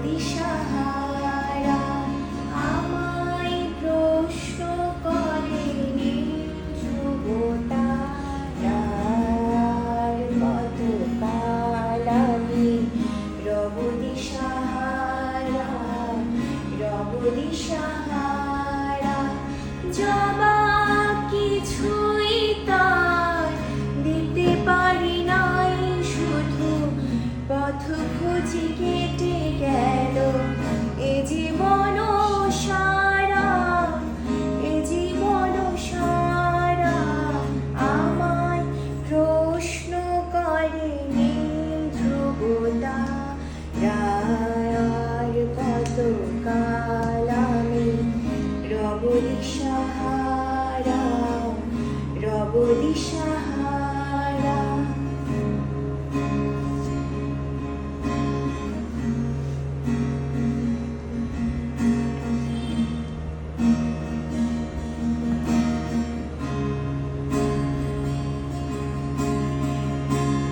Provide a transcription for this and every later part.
দিশাহারা আমায় প্রশ্ন করে ধ্রুবতারার কত কাল আমি রব দিশাহারা জবাব কিছুই তার দিতে পারি নাই, শুধু পথ খুঁজি কেটে গেল এ জীবন সারা, আমায় প্রশ্ন করে ধ্রুবতারার কত কাল আমি রব দিশাহারা।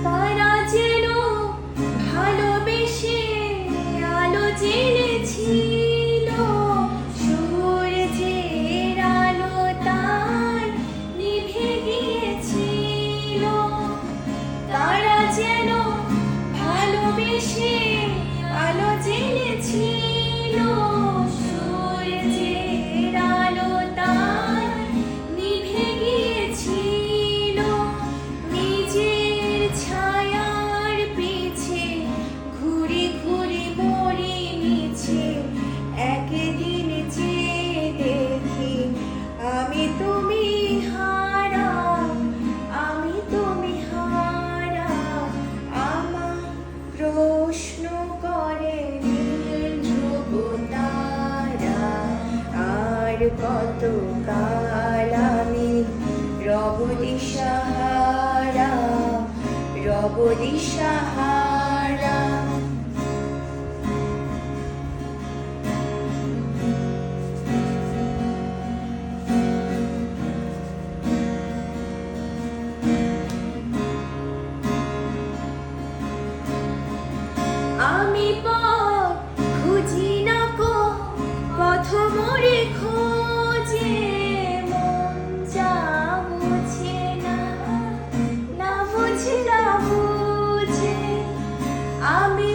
তারা যেন ভালোবেসে আলো জেনেছিল, সূর্যের আলো তার নিভে গিয়েছিল। তারা যেন ভালোবেসে আলো জেনেছিল, সূর্যের আলো তার নিভে গিয়েছিল। নিজের ছায়ার পিছে ঘুরে ঘুরে মরি মিছে, একদিন চেয়ে দেখি আমি তুমি হারা, আমায় প্রশ্ন করে ধ্রুবতারা আর কত কাল আমি রব দিশাহারা। আমি পথ খুঁজি না কো পথ মোরে খোঁজে, মন যা বুঝে না বুঝে। আমি